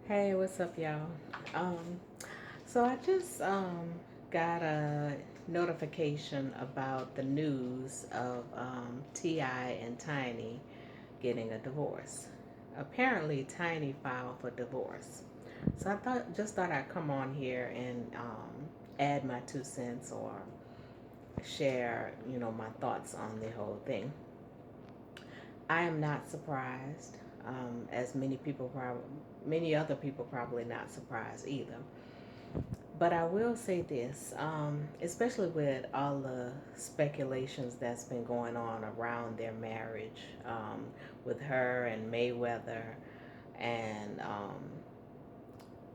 Hey, what's up, y'all? Um, so I just got a notification about the news of Ti and Tiny getting a divorce. Apparently, Tiny filed for divorce. So I just thought I'd come on here and add my 2 cents or share, my thoughts on the whole thing. I am not surprised, as many other people probably not surprised either. But I will say this, especially with all the speculations that's been going on around their marriage, with her and Mayweather, and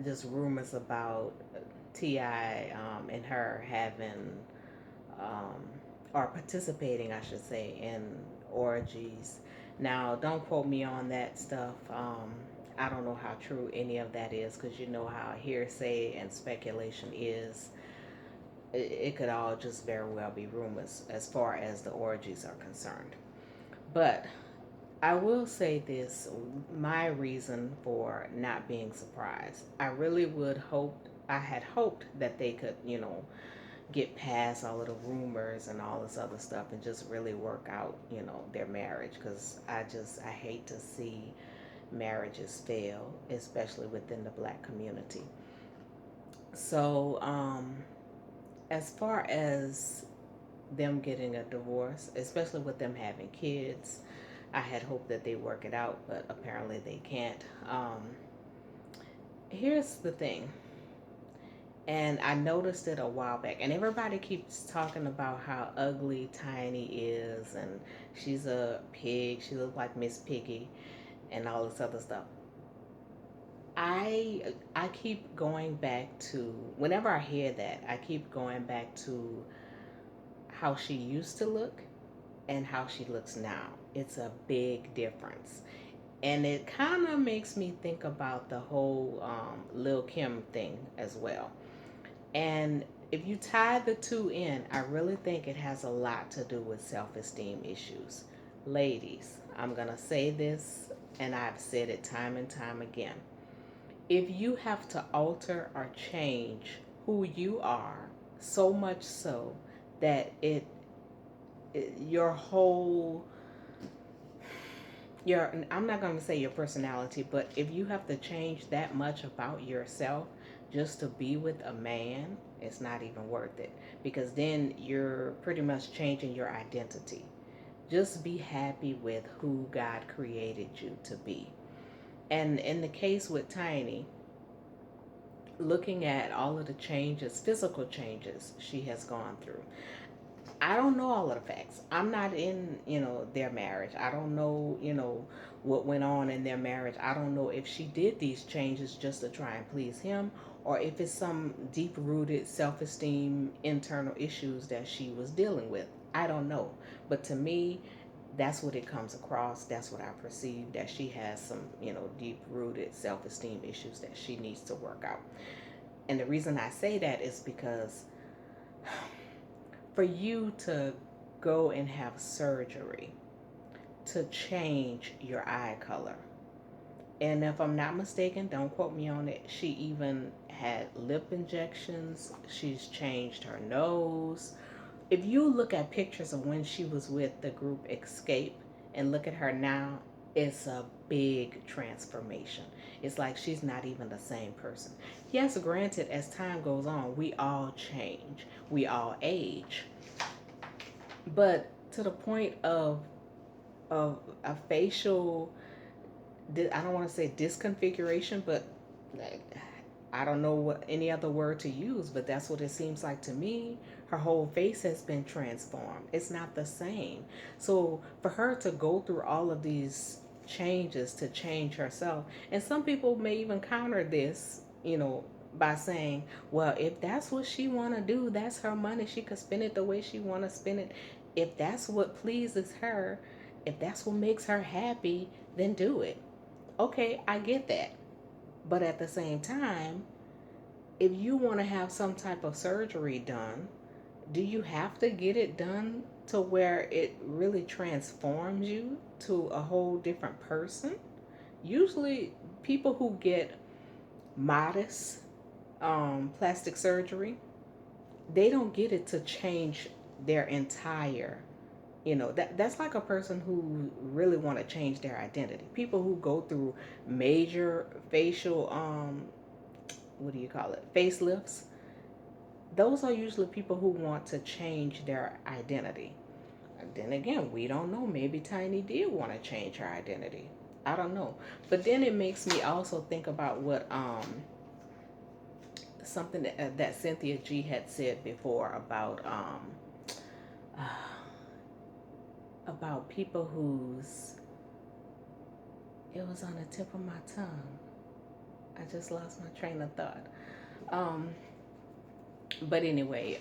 just rumors about Ti and her having um, or participating, I should say, in orgies. Now, don't quote me on that stuff. I don't know how true any of that is because you know how hearsay and speculation is. It could all just very well be rumors as far as the orgies are concerned. But I will say this, my reason for not being surprised. I had hoped that they could, get past all of the rumors and all this other stuff and just really work out, their marriage because I hate to see marriages fail, especially within the black community. So, as far as them getting a divorce, especially with them having kids, I had hoped that they work it out, but apparently they can't. Here's the thing, and I noticed it a while back, and everybody keeps talking about how ugly Tiny is, and she's a pig. She looks like Miss Piggy, and all this other stuff. I keep going back to whenever I hear that, I keep going back to how she used to look and how she looks now. It's a big difference. And it kind of makes me think about the whole Lil Kim thing as well. And if you tie the two in, I really think it has a lot to do with self esteem issues. Ladies, I'm going to say this, and I've said it time and time again. If you have to alter or change who you are so much so that your whole your I'm not going to say your personality, but if you have to change that much about yourself just to be with a man, it's not even worth it because then you're pretty much changing your identity. Just be happy with who God created you to be. And in the case with Tiny, looking at all of the changes, physical changes she has gone through, I don't know all of the facts. I'm not in, their marriage. I don't know, what went on in their marriage. I don't know if she did these changes just to try and please him or if it's some deep rooted self esteem internal issues that she was dealing with. I don't know. But to me, that's what it comes across. That's what I perceive that she has some, deep rooted self esteem issues that she needs to work out. And the reason I say that is because for you to go and have surgery to change your eye color. And if I'm not mistaken, don't quote me on it, she even had lip injections. She's changed her nose. If you look at pictures of when she was with the group Escape and look at her now, it's a big transformation. It's like she's not even the same person. Yes, granted, as time goes on, we all change, we all age, but to the point of a facial, I don't want to say disconfiguration, but I don't know what any other word to use, but that's what it seems like to me. Her whole face has been transformed. It's not the same. So for her to go through all of these changes to change herself, and some people may even counter this, by saying, well, if that's what she want to do, that's her money. She could spend it the way she want to spend it. If that's what pleases her, if that's what makes her happy, then do it. Okay, I get that. But at the same time, if you want to have some type of surgery done, do you have to get it done to where it really transforms you to a whole different person? Usually, people who get modest plastic surgery, they don't get it to change their entire, that's like a person who really want to change their identity. People who go through major facial what do you call it, facelifts, those are usually people who want to change their identity. And then again, we don't know, maybe Tiny did want to change her identity. I don't know. But then it makes me also think about what something that Cynthia G had said before about people whose, it was on the tip of my tongue. I just lost my train of thought. Um, but anyway,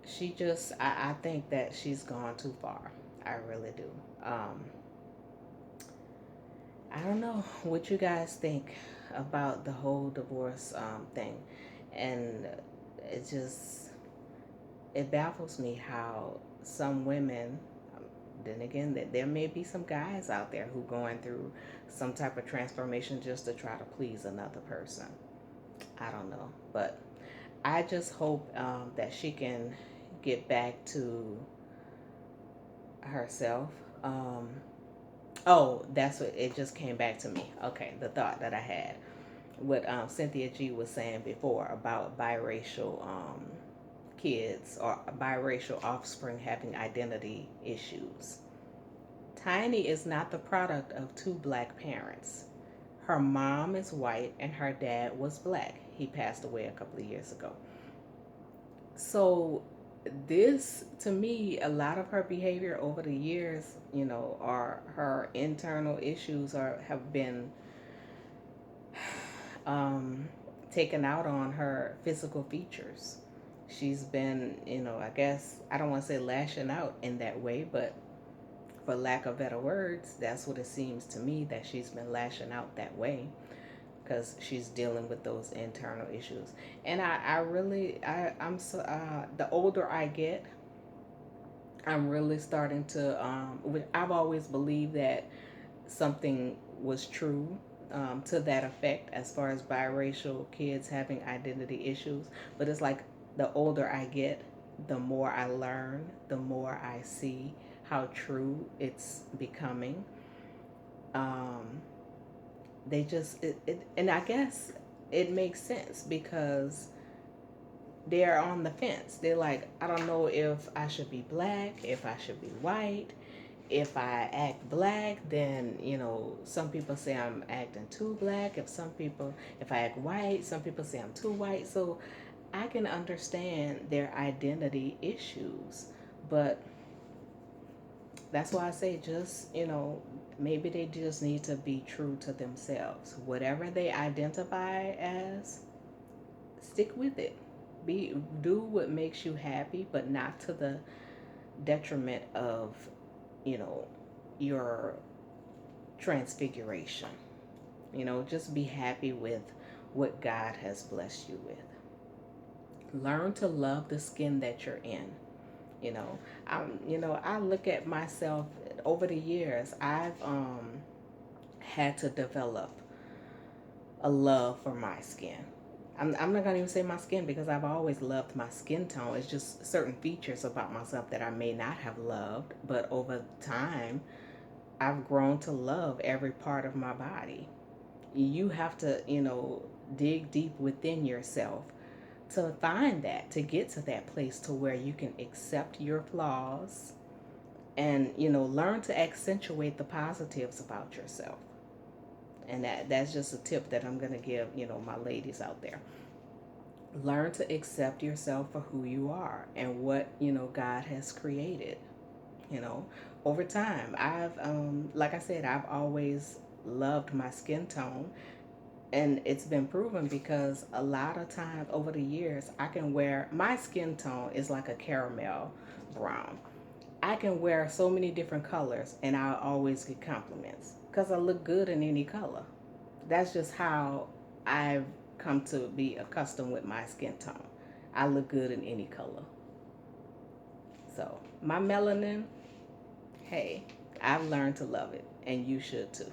she just, I think that she's gone too far. I really do. Um, I don't know what you guys think about the whole divorce thing, and it just, it baffles me how some women, then again, that there may be some guys out there who going through some type of transformation just to try to please another person. I don't know, but I just hope that she can get back to herself. Um, oh, that's what it just came back to me. Okay, the thought that I had, what Cynthia G was saying before about biracial kids or biracial offspring having identity issues. Tiny is not the product of two black parents. Her mom is white and her dad was black. He passed away a couple of years ago. So, this to me, a lot of her behavior over the years, are her internal issues are have been um, taken out on her physical features. She's been, I guess, I don't want to say lashing out in that way, but for lack of better words, that's what it seems to me, that she's been lashing out that way because she's dealing with those internal issues. And I really, I'm so, the older I get, I'm really starting to, I've always believed that something was true to that effect as far as biracial kids having identity issues. But it's like the older I get, the more I learn, the more I see how true it's becoming. Um, they just, and I guess it makes sense because they're on the fence. They're like, I don't know if I should be black, if I should be white. If I act black, then some people say I'm acting too black. If I act white, some people say I'm too white. So I can understand their identity issues, but that's why I say just maybe they just need to be true to themselves. Whatever they identify as, stick with it. Do what makes you happy, but not to the detriment of you know your transfiguration. Just be happy with what God has blessed you with. Learn to love the skin that you're in. you know I look at myself over the years. I've had to develop a love for my skin. I'm not gonna even say my skin because I've always loved my skin tone. It's just certain features about myself that I may not have loved, but over time I've grown to love every part of my body. You have to, dig deep within yourself to find that, to get to that place to where you can accept your flaws and, learn to accentuate the positives about yourself. And that's just a tip that I'm going to give, my ladies out there. Learn to accept yourself for who you are and what, God has created. you know Over time, I've like I said, I've always loved my skin tone, and it's been proven because a lot of times over the years I can wear, my skin tone is like a caramel brown. I can wear so many different colors and I always get compliments because I look good in any color. That's just how I've come to be accustomed with my skin tone. I look good in any color. So my melanin, hey, I've learned to love it, and you should too.